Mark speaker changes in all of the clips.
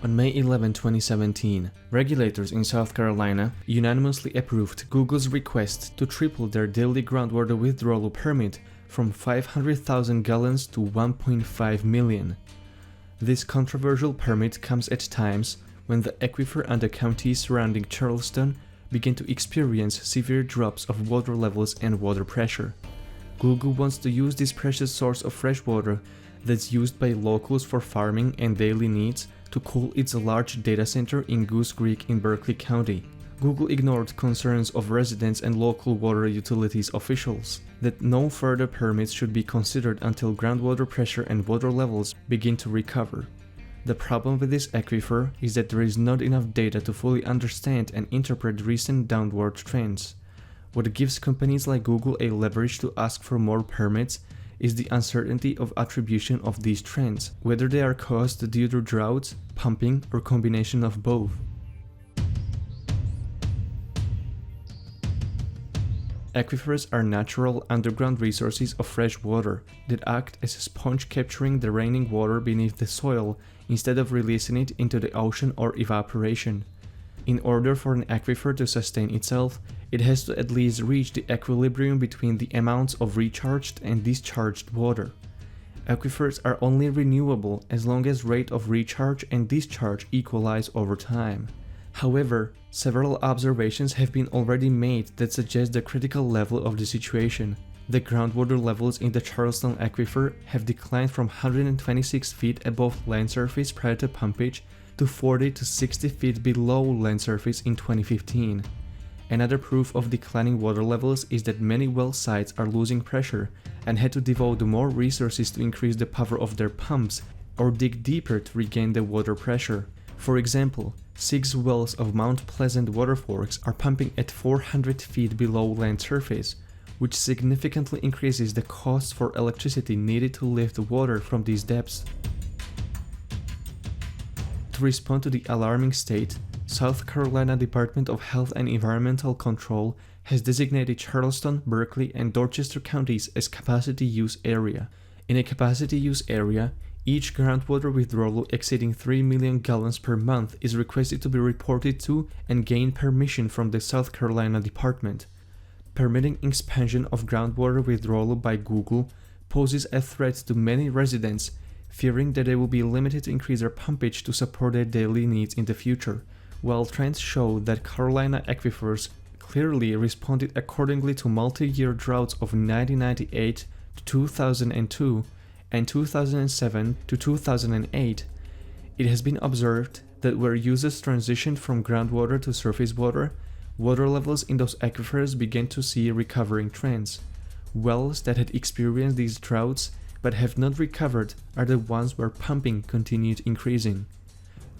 Speaker 1: On May 11, 2017, regulators in South Carolina unanimously approved Google's request to triple their daily groundwater withdrawal permit from 500,000 gallons to 1.5 million. This controversial permit comes at times when the aquifer and the counties surrounding Charleston begin to experience severe drops of water levels and water pressure. Google wants to use this precious source of fresh water that's used by locals for farming and daily needs to cool its large data center in Goose Creek in Berkeley County. Google ignored concerns of residents and local water utilities officials that no further permits should be considered until groundwater pressure and water levels begin to recover. The problem with this aquifer is that there is not enough data to fully understand and interpret recent downward trends. What gives companies like Google a leverage to ask for more permits is the uncertainty of attribution of these trends, whether they are caused due to droughts, pumping, or combination of both. Aquifers are natural underground resources of fresh water that act as a sponge capturing the raining water beneath the soil instead of releasing it into the ocean or evaporation. In order for an aquifer to sustain itself, it has to at least reach the equilibrium between the amounts of recharged and discharged water. Aquifers are only renewable as long as rate of recharge and discharge equalize over time. However, several observations have been already made that suggest the critical level of the situation. The groundwater levels in the Charleston aquifer have declined from 126 feet above land surface prior to pumpage to 40 to 60 feet below land surface in 2015. Another proof of declining water levels is that many well sites are losing pressure and had to devote more resources to increase the power of their pumps or dig deeper to regain the water pressure. For example, 6 wells of Mount Pleasant waterworks are pumping at 400 feet below land surface, which significantly increases the costs for electricity needed to lift the water from these depths. To respond to the alarming state, South Carolina Department of Health and Environmental Control has designated Charleston, Berkeley, and Dorchester counties as capacity use area. In a capacity use area, each groundwater withdrawal exceeding 3 million gallons per month is requested to be reported to and gain permission from the South Carolina Department. Permitting expansion of groundwater withdrawal by Google poses a threat to many residents, fearing that they will be limited to increase their pumpage to support their daily needs in the future, while trends show that Carolina aquifers clearly responded accordingly to multi-year droughts of 1998 to 2002 and 2007 to 2008, it has been observed that where users transitioned from groundwater to surface water, water levels in those aquifers began to see recovering trends. Wells that had experienced these droughts but have not recovered are the ones where pumping continued increasing.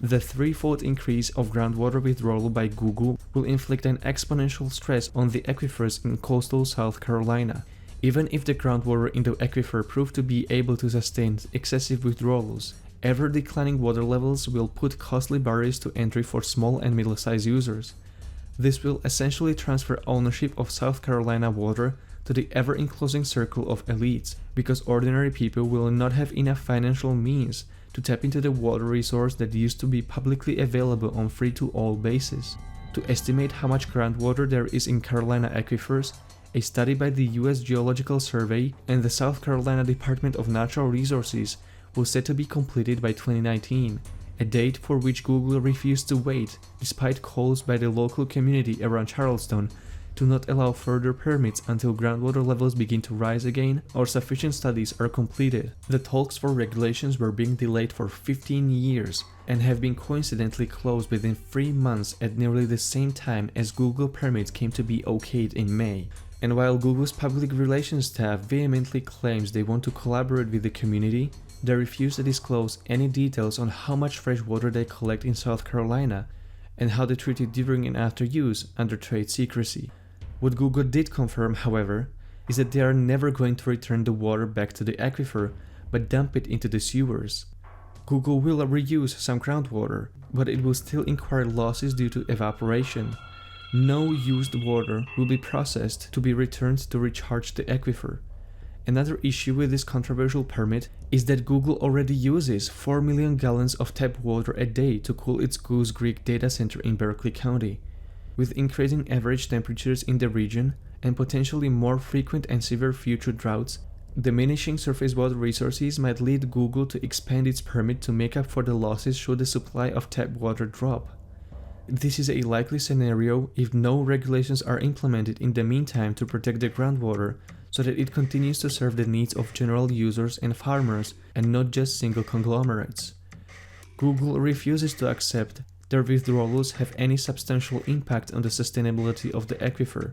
Speaker 1: The threefold increase of groundwater withdrawal by Google will inflict an exponential stress on the aquifers in coastal South Carolina. Even if the groundwater in the aquifer prove to be able to sustain excessive withdrawals, ever-declining water levels will put costly barriers to entry for small and middle-sized users. This will essentially transfer ownership of South Carolina water to the ever-enclosing circle of elites, because ordinary people will not have enough financial means to tap into the water resource that used to be publicly available on free-to-all basis. To estimate how much groundwater there is in Carolina aquifers, a study by the U.S. Geological Survey and the South Carolina Department of Natural Resources was set to be completed by 2019, a date for which Google refused to wait despite calls by the local community around Charleston to not allow further permits until groundwater levels begin to rise again or sufficient studies are completed. The talks for regulations were being delayed for 15 years and have been coincidentally closed within 3 months at nearly the same time as Google permits came to be okayed in May. And while Google's public relations staff vehemently claims they want to collaborate with the community, they refuse to disclose any details on how much fresh water they collect in South Carolina and how they treat it during and after use under trade secrecy. What Google did confirm, however, is that they are never going to return the water back to the aquifer, but dump it into the sewers. Google will reuse some groundwater, but it will still incur losses due to evaporation. No used water will be processed to be returned to recharge the aquifer. Another issue with this controversial permit is that Google already uses 4 million gallons of tap water a day to cool its Goose Creek data center in Berkeley County. With increasing average temperatures in the region and potentially more frequent and severe future droughts, diminishing surface water resources might lead Google to expand its permit to make up for the losses should the supply of tap water drop. This is a likely scenario if no regulations are implemented in the meantime to protect the groundwater, so that it continues to serve the needs of general users and farmers and not just single conglomerates. Google refuses to accept their withdrawals have any substantial impact on the sustainability of the aquifer.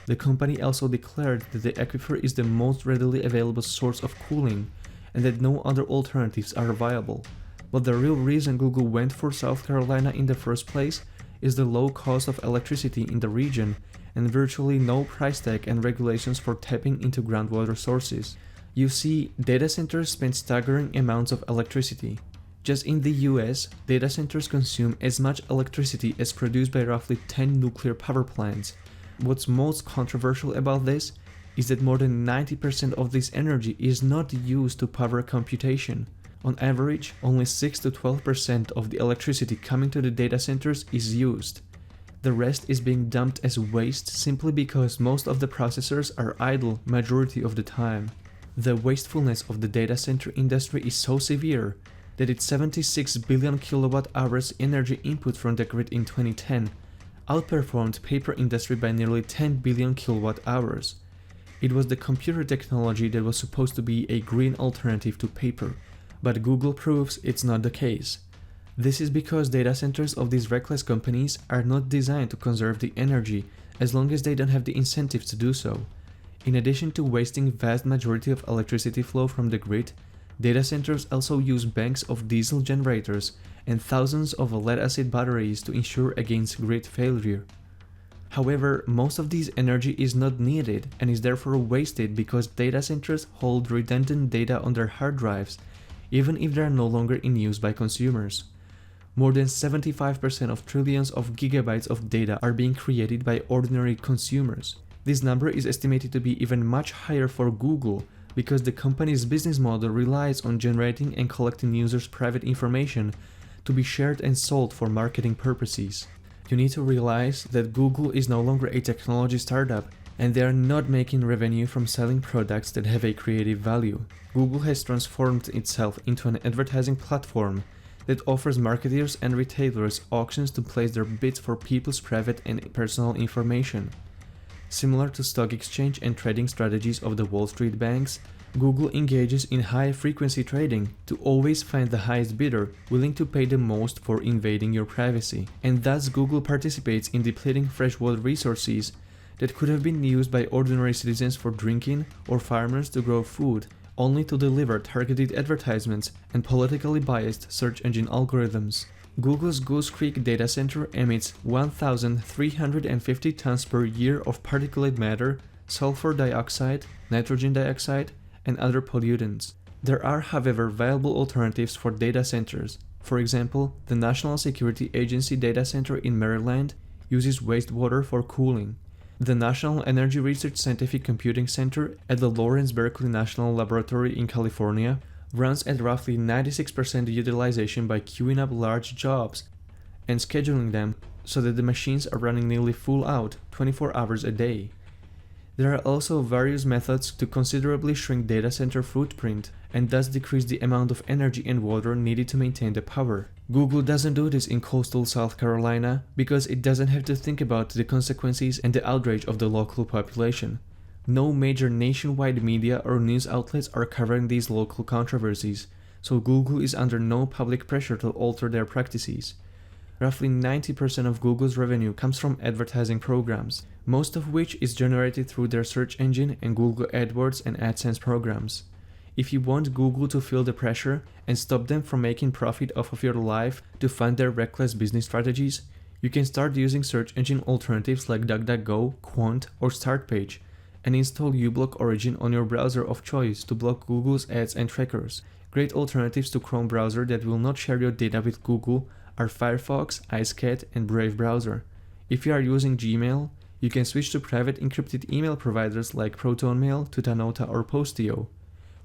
Speaker 1: The company also declared that the aquifer is the most readily available source of cooling and that no other alternatives are viable. But the real reason Google went for South Carolina in the first place is the low cost of electricity in the region and virtually no price tag and regulations for tapping into groundwater sources. You see, data centers spend staggering amounts of electricity. Just in the US, data centers consume as much electricity as produced by roughly 10 nuclear power plants. What's most controversial about this is that more than 90% of this energy is not used to power computation. On average, only 6 to 12% of the electricity coming to the data centers is used. The rest is being dumped as waste simply because most of the processors are idle majority of the time. The wastefulness of the data center industry is so severe that its 76 billion kilowatt-hours energy input from the grid in 2010 outperformed paper industry by nearly 10 billion kilowatt-hours. It was the computer technology that was supposed to be a green alternative to paper, but Google proves it's not the case. This is because data centers of these reckless companies are not designed to conserve the energy as long as they don't have the incentives to do so. In addition to wasting vast majority of electricity flow from the grid, data centers also use banks of diesel generators and thousands of lead-acid batteries to ensure against grid failure. However, most of this energy is not needed and is therefore wasted because data centers hold redundant data on their hard drives, even if they are no longer in use by consumers. More than 75% of trillions of gigabytes of data are being created by ordinary consumers. This number is estimated to be even much higher for Google because the company's business model relies on generating and collecting users' private information to be shared and sold for marketing purposes. You need to realize that Google is no longer a technology startup and they are not making revenue from selling products that have a creative value. Google has transformed itself into an advertising platform that offers marketers and retailers auctions to place their bids for people's private and personal information. Similar to stock exchange and trading strategies of the Wall Street banks, Google engages in high-frequency trading to always find the highest bidder willing to pay the most for invading your privacy. And thus Google participates in depleting freshwater resources that could have been used by ordinary citizens for drinking or farmers to grow food, only to deliver targeted advertisements and politically biased search engine algorithms. Google's Goose Creek data center emits 1,350 tons per year of particulate matter, sulfur dioxide, nitrogen dioxide, and other pollutants. There are, however, viable alternatives for data centers. For example, the National Security Agency data center in Maryland uses wastewater for cooling. The National Energy Research Scientific Computing Center at the Lawrence Berkeley National Laboratory in California runs at roughly 96% utilization by queuing up large jobs and scheduling them so that the machines are running nearly full out 24 hours a day. There are also various methods to considerably shrink data center footprint and thus decrease the amount of energy and water needed to maintain the power. Google doesn't do this in coastal South Carolina because it doesn't have to think about the consequences and the outrage of the local population. No major nationwide media or news outlets are covering these local controversies, so Google is under no public pressure to alter their practices. Roughly 90% of Google's revenue comes from advertising programs, most of which is generated through their search engine and Google AdWords and AdSense programs. If you want Google to feel the pressure and stop them from making profit off of your life to fund their reckless business strategies, you can start using search engine alternatives like DuckDuckGo, Quant, or StartPage, and install uBlock Origin on your browser of choice to block Google's ads and trackers. Great alternatives to Chrome browser that will not share your data with Google are Firefox, icecat, and Brave browser. If you are using Gmail, You can switch to private encrypted email providers like ProtonMail, Tutanota, or Postio,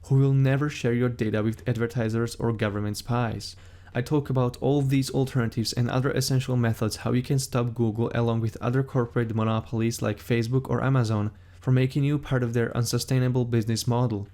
Speaker 1: who will never share your data with advertisers or government spies. I talk about all of these alternatives and other essential methods how you can stop Google along with other corporate monopolies like Facebook or Amazon from making you part of their unsustainable business model.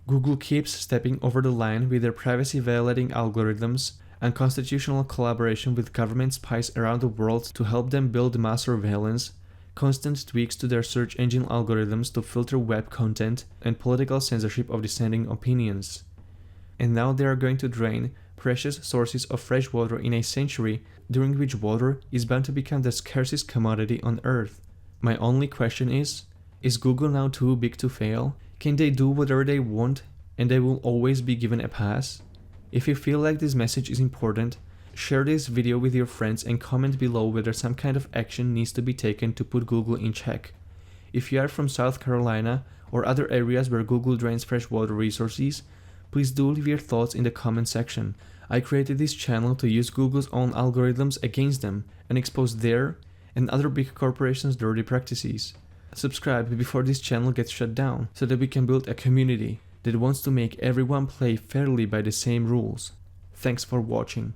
Speaker 1: Google keeps stepping over the line with their privacy-violating algorithms and constitutional collaboration with government spies around the world to help them build mass surveillance, constant tweaks to their search engine algorithms to filter web content, and political censorship of dissenting opinions. And now they are going to drain precious sources of fresh water in a century during which water is bound to become the scarcest commodity on Earth. My only question is Google now too big to fail? Can they do whatever they want and they will always be given a pass? If you feel like this message is important, share this video with your friends and comment below whether some kind of action needs to be taken to put Google in check. If you are from South Carolina or other areas where Google drains freshwater resources, please do leave your thoughts in the comment section. I created this channel to use Google's own algorithms against them and expose their and other big corporations' dirty practices. Subscribe before this channel gets shut down so that we can build a community that wants to make everyone play fairly by the same rules. Thanks for watching.